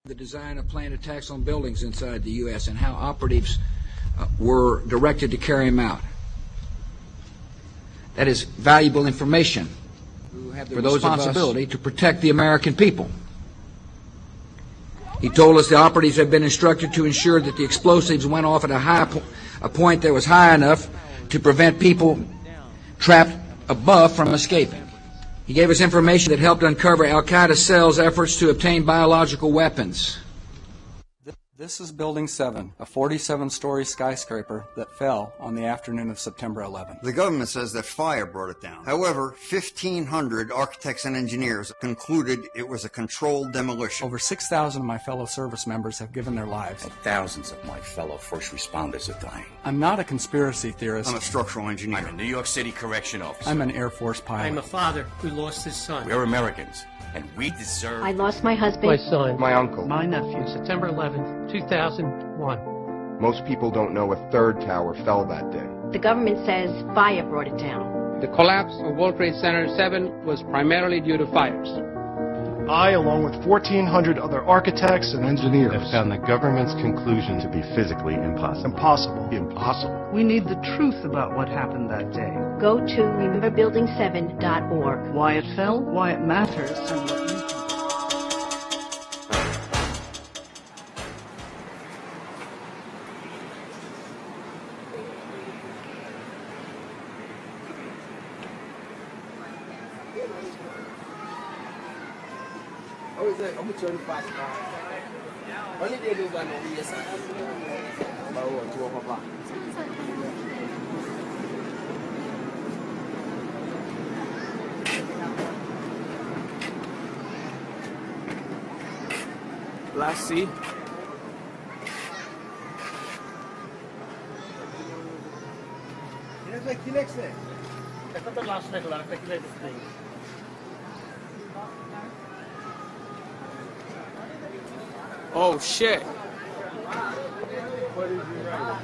The design of planned attacks on buildings inside the U.S. and how operatives were directed to carry them out. That is valuable information for those responsibility to protect the American people. He told us the operatives had been instructed to ensure that the explosives went off at a point that was high enough to prevent people trapped above from escaping. He gave us information that helped uncover Al-Qaeda cells' efforts to obtain biological weapons. This is Building 7, a 47-story skyscraper that fell on the afternoon of September 11th. The government says that fire brought it down. However, 1,500 architects and engineers concluded it was a controlled demolition. Over 6,000 of my fellow service members have given their lives. And thousands of my fellow first responders are dying. I'm not a conspiracy theorist. I'm a structural engineer. I'm a New York City correction officer. I'm an Air Force pilot. I'm a father who lost his son. We're Americans, and we deserve... I lost my husband. My son. My uncle. My nephew. September 11th, 2001. Most people don't know a third tower fell that day. The government says fire brought it down. The collapse of World Trade Center 7 was primarily due to fires. I, along with 1,400 other architects and engineers, have found the government's conclusion to be physically impossible. Impossible. We need the truth about what happened that day. Go to rememberbuilding7.org. Why it fell, why it matters, and what you can do. I'm going to turn fast. Only they do one over here. Let's see. Oh shit. What did you write?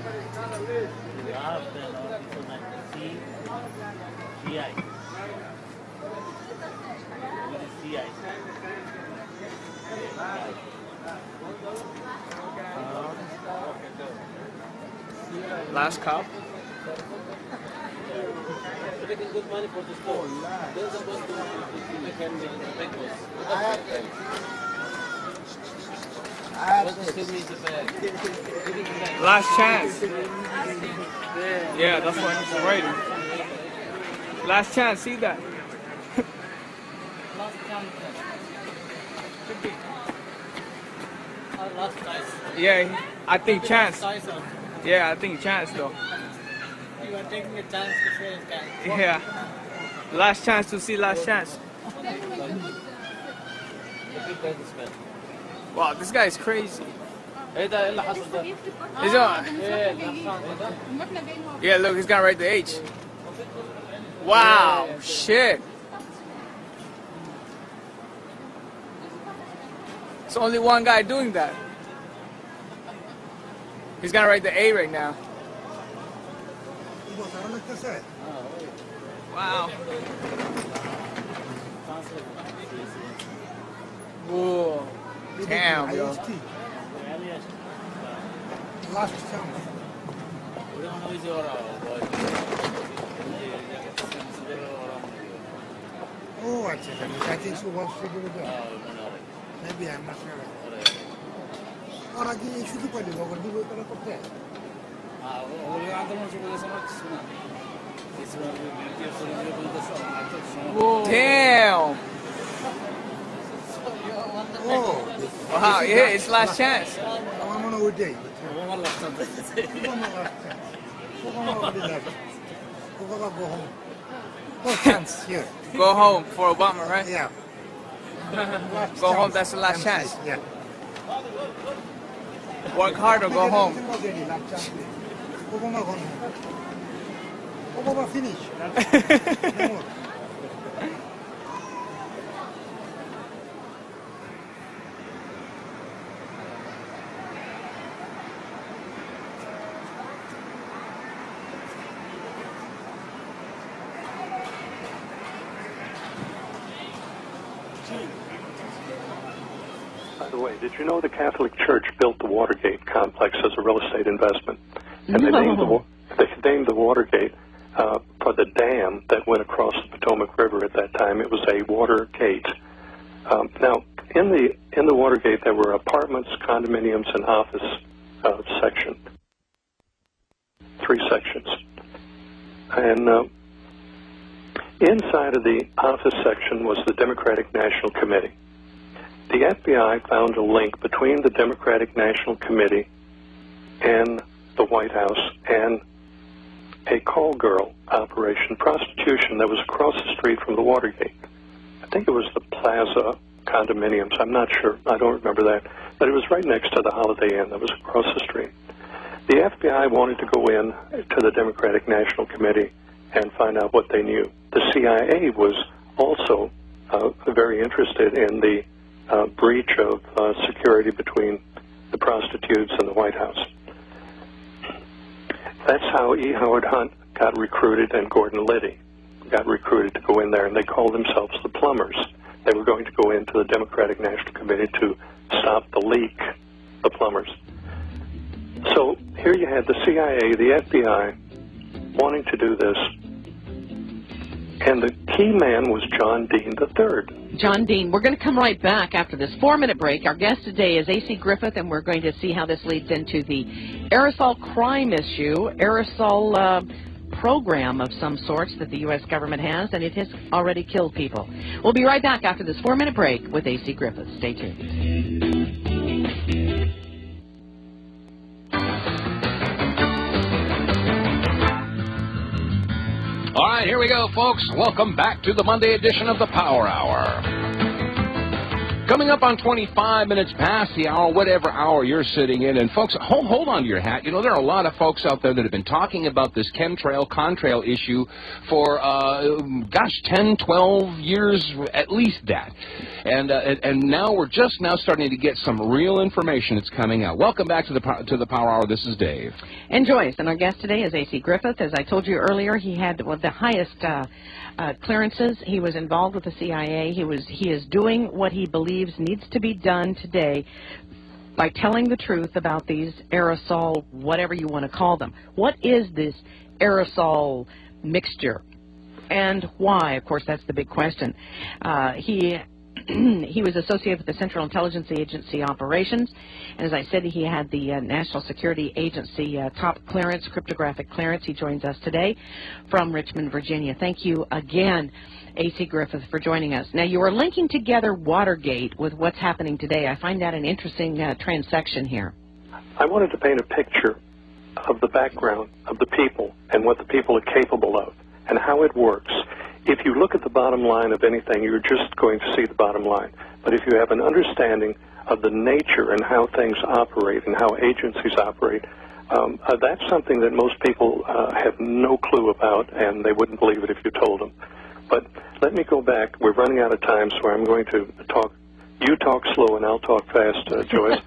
Last cop. Making good money for the store. They're supposed to make breakfast. Last chance. Yeah, that's what I'm writing. Last chance, see that? Yeah, I think chance. Yeah, I think chance though. You are taking a chance to say it can. Yeah. Last chance to see last chance. Wow, this guy is crazy. Yeah, look, he's gonna write the H. Wow, shit. It's only one guy doing that. He's gonna write the A right now. Wow. Whoa. Damn, bro. Last chance. Oh, I think she wants to do it. Maybe I'm not sure. Or I think you should do it. Damn. Oh. Wow, yeah, it's last chance. I'm on a day. No chance here. Go home for Obama, right? Yeah. Go home, that's the last chance. Yeah. Work hard or go home. Obama finish. the way, did you know the Catholic Church built the Watergate complex as a real estate investment? And they named the Watergate for the dam that went across the Potomac River at that time. It was a water gate. Now, in the Watergate, there were apartments, condominiums, and office section. 3 sections. And inside of the office section was the Democratic National Committee. The FBI found a link between the Democratic National Committee and the White House and a call girl operation, prostitution, that was across the street from the Watergate. I think it was the Plaza condominiums. I'm not sure. I don't remember that. But it was right next to the Holiday Inn that was across the street. The FBI wanted to go in to the Democratic National Committee and find out what they knew. The CIA was also very interested in the breach of security between the prostitutes and the White House. That's how E. Howard Hunt got recruited and Gordon Liddy got recruited to go in there, and they called themselves the Plumbers. They were going to go into the Democratic National Committee to stop the leak, the Plumbers. So here you had the CIA, the FBI, wanting to do this, and the key man was John Dean III. John Dean. We're going to come right back after this 4-minute break. Our guest today is A.C. Griffith, and we're going to see how this leads into the aerosol crime issue, aerosol program of some sorts that the U.S. government has, and it has already killed people. We'll be right back after this 4-minute break with A.C. Griffith. Stay tuned. All right, here we go, folks. Welcome back to the Monday edition of the Power Hour. Coming up on 25 minutes past the hour, whatever hour you're sitting in. And, folks, hold on to your hat. You know, there are a lot of folks out there that have been talking about this chemtrail, contrail issue for, 10, 12 years, at least that. And now we're just now starting to get some real information that's coming out. Welcome back to the Power Hour. This is Dave. And Joyce. And our guest today is A.C. Griffith. As I told you earlier, he had the highest clearances. He was involved with the CIA. He is doing what he believes needs to be done today by telling the truth about these aerosol, whatever you want to call them. What is this aerosol mixture and why? Of course, that's the big question. He was associated with the Central Intelligence Agency operations, and as I said, he had the National Security Agency top clearance, cryptographic clearance. He joins us today from Richmond, Virginia. Thank you again, A.C. Griffith, for joining us. Now, you are linking together Watergate with what's happening today. I find that an interesting transection here. I wanted to paint a picture of the background of the people and what the people are capable of and how it works. If you look at the bottom line of anything, you're just going to see the bottom line. But if you have an understanding of the nature and how things operate and how agencies operate, that's something that most people have no clue about, and they wouldn't believe it if you told them. But let me go back. We're running out of time, so I'm going to talk. You talk slow, and I'll talk fast, Joyce.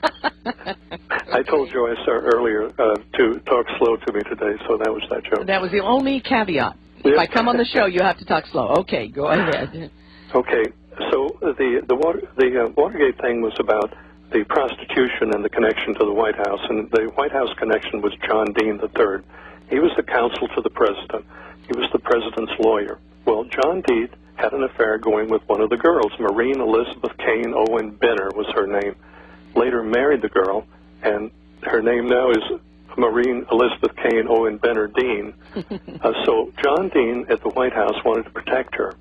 I told Joyce earlier to talk slow to me today, so that was that joke. That was the only caveat. If I come on the show, you have to talk slow. Okay, go ahead. Okay, so the Watergate thing was about the prostitution and the connection to the White House, and the White House connection was John Dean III. He was the counsel to the president. He was the president's lawyer. Well, John Dean had an affair going with one of the girls. Maureen Elizabeth Kane Owen Benner was her name. Later married the girl, and her name now is Maureen Elizabeth Kane Owen Benner Dean. So John Dean at the White House wanted to protect her.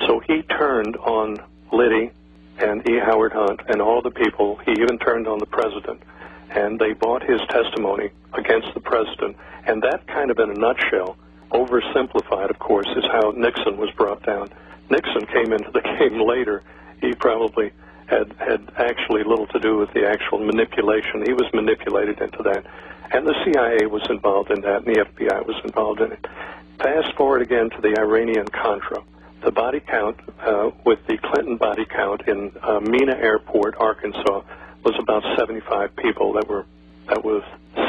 So he turned on Liddy and E. Howard Hunt and all the people. He even turned on the president. And they bought his testimony against the president. And that kind of in a nutshell, oversimplified, of course, is how Nixon was brought down. Nixon came into the game later. He probably had actually little to do with the actual manipulation. He was manipulated into that. And the CIA was involved in that, and the FBI was involved in it. Fast forward again to the Iranian-Contra. The body count with the Clinton body count in Mena Airport, Arkansas, was about 75 people that was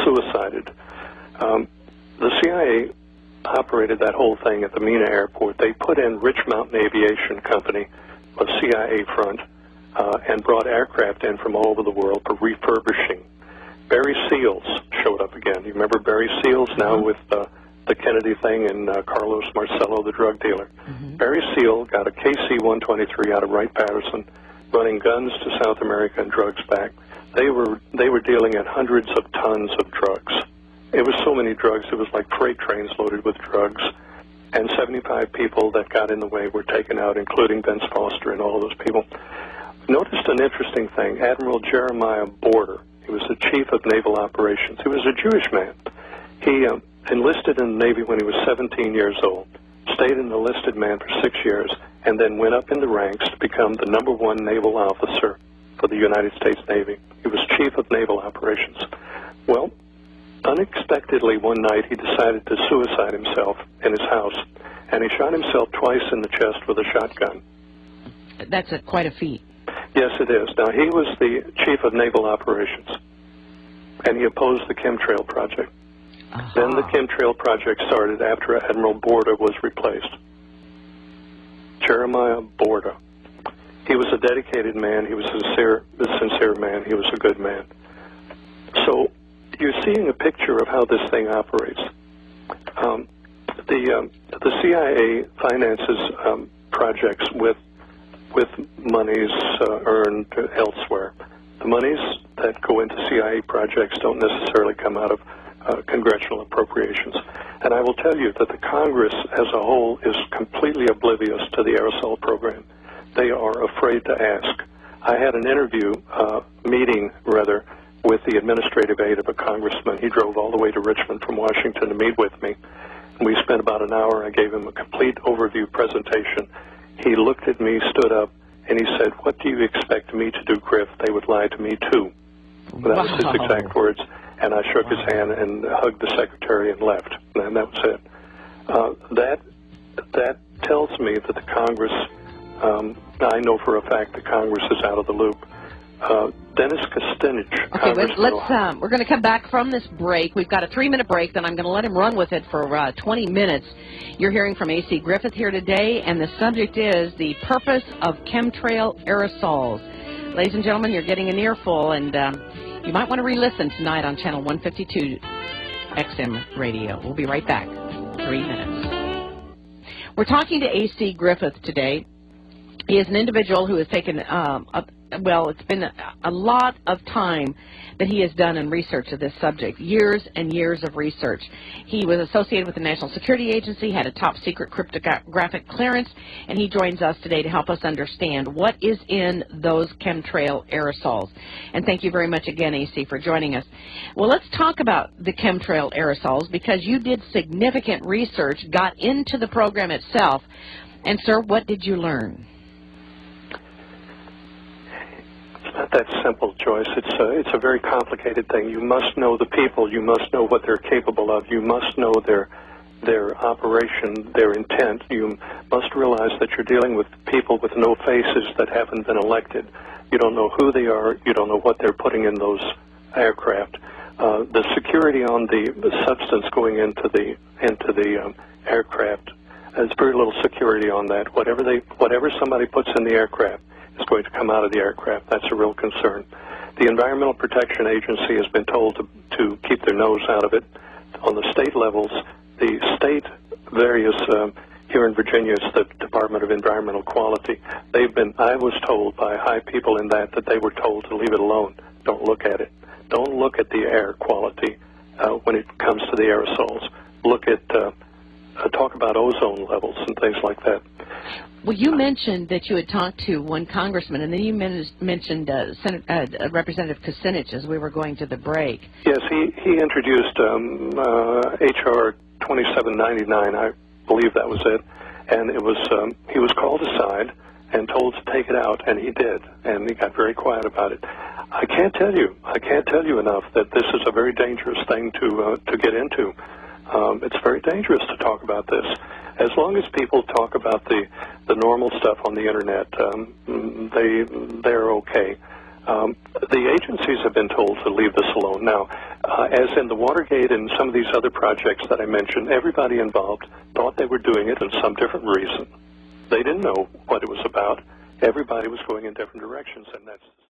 suicided. The CIA operated that whole thing at the Mena Airport. They put in Rich Mountain Aviation Company, a CIA front, and brought aircraft in from all over the world for refurbishing. Barry Seals showed up again. You remember Barry Seals now with the Kennedy thing and Carlos Marcello, the drug dealer. Barry Seal got a KC-123 out of Wright-Patterson, running guns to South America and drugs back. They were dealing in hundreds of tons of drugs. It was so many drugs, it was like freight trains loaded with drugs. And 75 people that got in the way were taken out, including Vince Foster and all of those people. Noticed an interesting thing. Admiral Jeremiah Border, he was the chief of naval operations. He was a Jewish man. He enlisted in the Navy when he was 17 years old, stayed an enlisted man for 6 years, and then went up in the ranks to become the #1 naval officer for the United States Navy. He was chief of naval operations. Well, unexpectedly one night he decided to suicide himself in his house, and he shot himself twice in the chest with a shotgun. That's quite a feat. Yes, it is. Now, he was the chief of naval operations, and he opposed the chemtrail project. Then the chemtrail project started after Admiral Borda was replaced. Jeremiah Borda. He was a dedicated man. He was a sincere man. He was a good man. So you're seeing a picture of how this thing operates. The CIA finances projects with monies earned elsewhere. The monies that go into CIA projects don't necessarily come out of congressional appropriations. And I will tell you that the Congress as a whole is completely oblivious to the aerosol program. They are afraid to ask. I had an meeting with the administrative aide of a congressman. He drove all the way to Richmond from Washington to meet with me. And we spent about an hour. I gave him a complete overview presentation. He looked at me, stood up, and he said, "What do you expect me to do, Griff? They would lie to me, too." That was his exact words. And I shook his hand and hugged the secretary and left. And that was it. That tells me that the Congress, I know for a fact the Congress is out of the loop. Dennis Kucinich. Okay, we're going to come back from this break. We've got a 3-minute break, then I'm going to let him run with it for 20 minutes. You're hearing from A.C. Griffith here today, and the subject is the purpose of chemtrail aerosols. Ladies and gentlemen, you're getting an earful, and you might want to re-listen tonight on Channel 152 XM Radio. We'll be right back. 3 minutes. We're talking to A.C. Griffith today. He is an individual who has taken it's been a lot of time that he has done in research of this subject, years and years of research. He was associated with the National Security Agency, had a top-secret cryptographic clearance, and he joins us today to help us understand what is in those chemtrail aerosols. And thank you very much again, AC, for joining us. Well, let's talk about the chemtrail aerosols, because you did significant research, got into the program itself. And, sir, what did you learn? It's not that simple, Joyce. It's a very complicated thing. You must know the people. You must know what they're capable of. You must know their operation, their intent. You must realize that you're dealing with people with no faces that haven't been elected. You don't know who they are. You don't know what they're putting in those aircraft. The security on the substance going into the aircraft, there's very little security on that. Whatever somebody puts in the aircraft is going to come out of the aircraft. That's a real concern. The Environmental Protection Agency has been told to keep their nose out of it. On the state levels, the state various here in Virginia, it's the Department of Environmental Quality. I was told by high people in that they were told to leave it alone. Don't look at it. Don't look at the air quality when it comes to the aerosols. Look at talk about ozone levels and things like that. Well, you mentioned that you had talked to one congressman, and then you mentioned Representative Kucinich as we were going to the break. Yes, he introduced H.R. 2799, I believe that was it, and it was he was called aside and told to take it out, and he did, and he got very quiet about it. I can't tell you enough that this is a very dangerous thing to get into. It's very dangerous to talk about this. As long as people talk about the normal stuff on the internet, they're okay. The agencies have been told to leave this alone. Now, as in the Watergate and some of these other projects that I mentioned, everybody involved thought they were doing it in some different reason. They didn't know what it was about. everybody was going in different directions, and that's